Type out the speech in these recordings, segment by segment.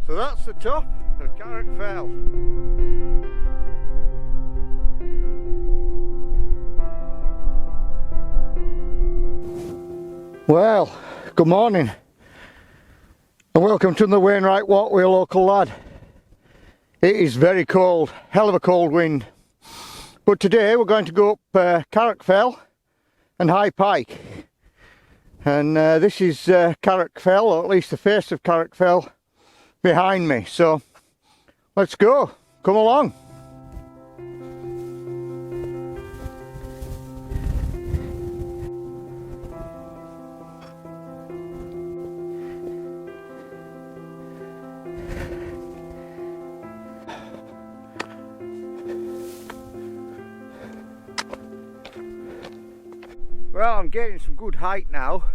So that's the top of Carrock Fell. Well, good morning and welcome to the Wainwright Walk with a local lad. It is very cold, hell of a cold wind. But today we're going to go up Carrock Fell and High Pike. And this is Carrock Fell, or at least the face of Carrock Fell behind me. So let's go, come along. Well, I'm getting some good height now,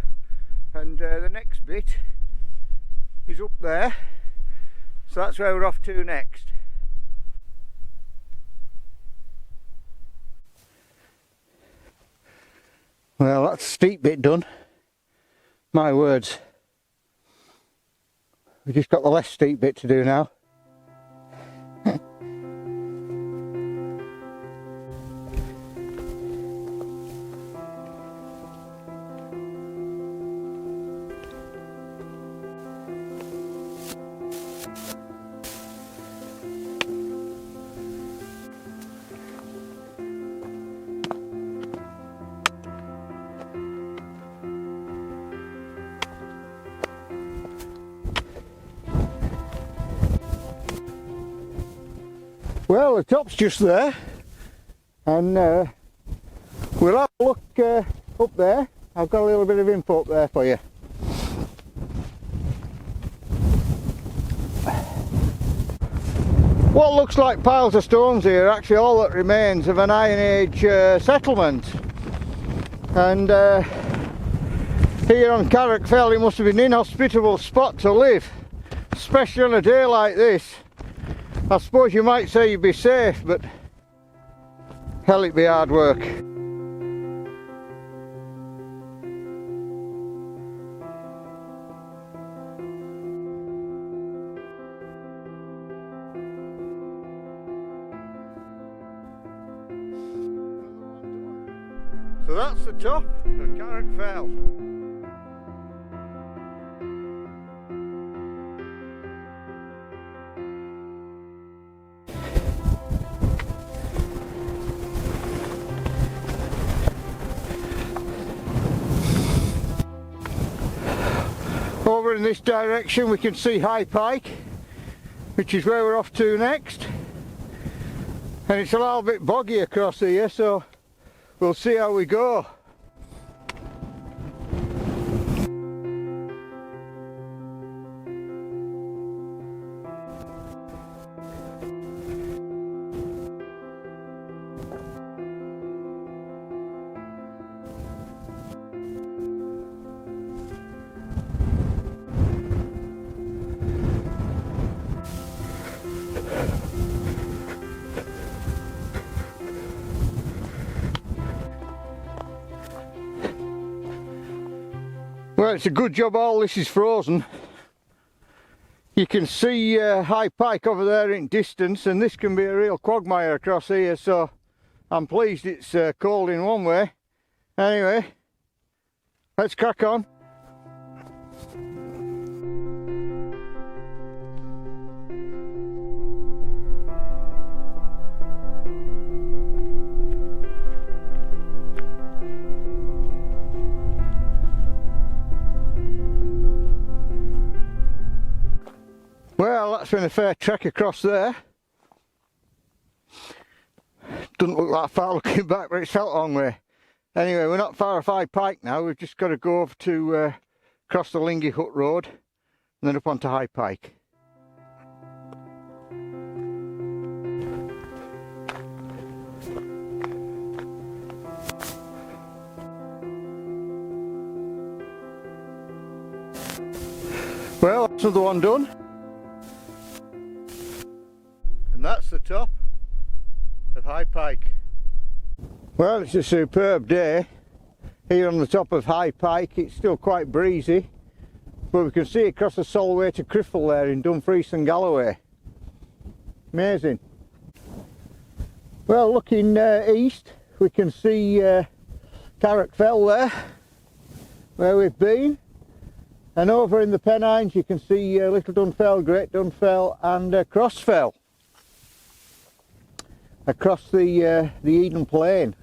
and the next bit is up there, so that's where we're off to next. Well, that's the steep bit done, my words. We've just got the less steep bit to do now. Well, the top's just there, and we'll have a look up there. I've got a little bit of info up there for you. What looks like piles of stones here are actually all that remains of an Iron Age settlement. And here on Carrock Fell it must have been an inhospitable spot to live, especially on a day like this. I suppose you might say you'd be safe, but hell, it'd be hard work. So that's the top of Carrock Fell. Over in this direction we can see High Pike, which is where we're off to next, and it's a little bit boggy across here, so we'll see how we go. Well, it's a good job all this is frozen. You can see High Pike over there in distance, and this can be a real quagmire across here, so I'm pleased it's cold in one way. Anyway, let's crack on. Well, that's been a fair trek across there. Doesn't look that far looking back, but it's felt a long way. Anyway, we're not far off High Pike now. We've just got to go over to cross the Lingy Hut Road and then up onto High Pike. Well, that's another one done. And that's the top of High Pike. Well, it's a superb day here on the top of High Pike. It's still quite breezy, but we can see across the Solway to Criffel there in Dumfries and Galloway. Amazing. Well, looking east we can see Carrock Fell there, where we've been, and over in the Pennines you can see Little Dunfell, Great Dunfell and Crossfell across the Eden Plain.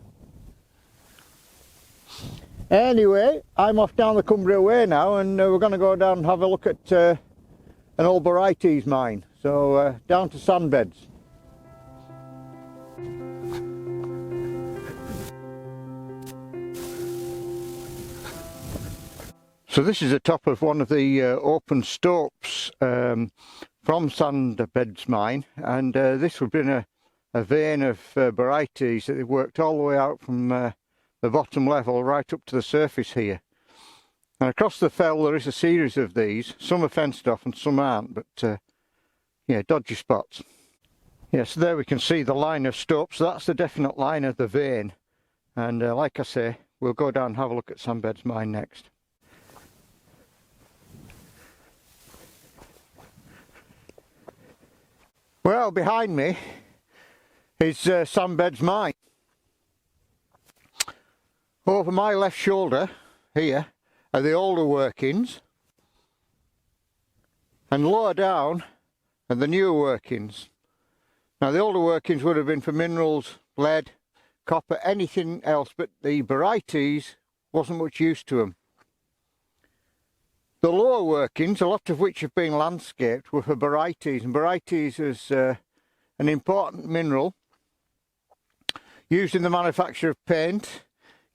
Anyway, I'm off down the Cumbria Way now, and we're going to go down and have a look at an old Barytes mine. So down to Sandbeds. So this is the top of one of the open stopes from Sandbeds Mine, and this would have been a vein of Barytes that they've worked all the way out from the bottom level right up to the surface here. And across the fell there is a series of these. Some are fenced off and some aren't, but yeah, dodgy spots. Yeah, so there we can see the line of stopes. That's the definite line of the vein, and like I say, we'll go down and have a look at Sandbeds Mine next. Well, behind me is Sandbeds Mine. Over my left shoulder here are the older workings, and lower down are the newer workings. Now the older workings would have been for minerals, lead, copper, anything else, but the Barytes wasn't much use to them. The lower workings, a lot of which have been landscaped, were for Barytes, and Barytes is an important mineral used in the manufacture of paint,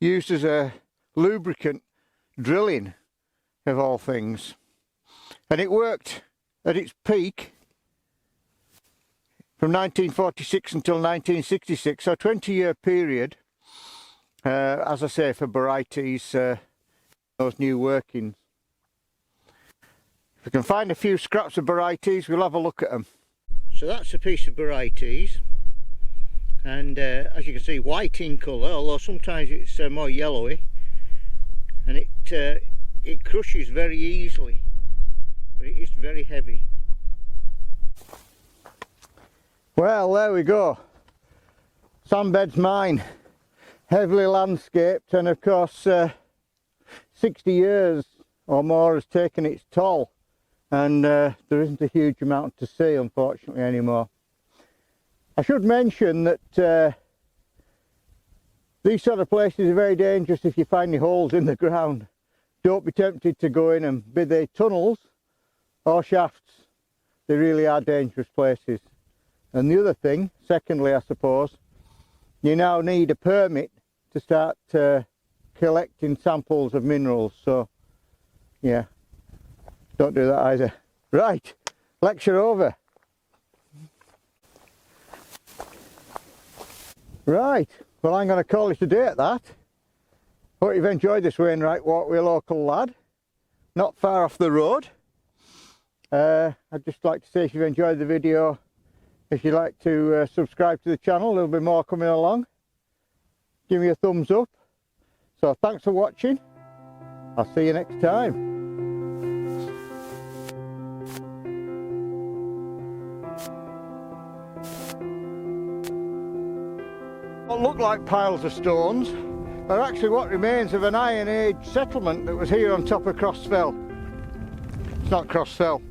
used as a lubricant, drilling of all things. And it worked at its peak from 1946 until 1966, so a 20-year period, as I say, for Barytes, those new workings. If we can find a few scraps of Barytes, we'll have a look at them. So that's a piece of Barytes, and as you can see, white in colour, although sometimes it's more yellowy, and it crushes very easily, but it is very heavy. Well, there we go. Sandbeds Mine, heavily landscaped, and of course 60 years or more has taken its toll. And there isn't a huge amount to see, unfortunately, anymore. I should mention that these sort of places are very dangerous if you find any holes in the ground. Don't be tempted to go in them, be they tunnels or shafts. They really are dangerous places. And the other thing, secondly, I suppose, you now need a permit to start collecting samples of minerals. So, yeah. Don't do that either. Right, lecture over. Right, well I'm going to call it a day at that. Hope you've enjoyed this Wainwright Walk with a local lad. Not far off the road. I'd just like to say, if you've enjoyed the video, if you'd like to subscribe to the channel, there'll be more coming along. Give me a thumbs up. So thanks for watching. I'll see you next time. What look like piles of stones are actually what remains of an Iron Age settlement that was here on top of Crossfell. It's not Crossfell.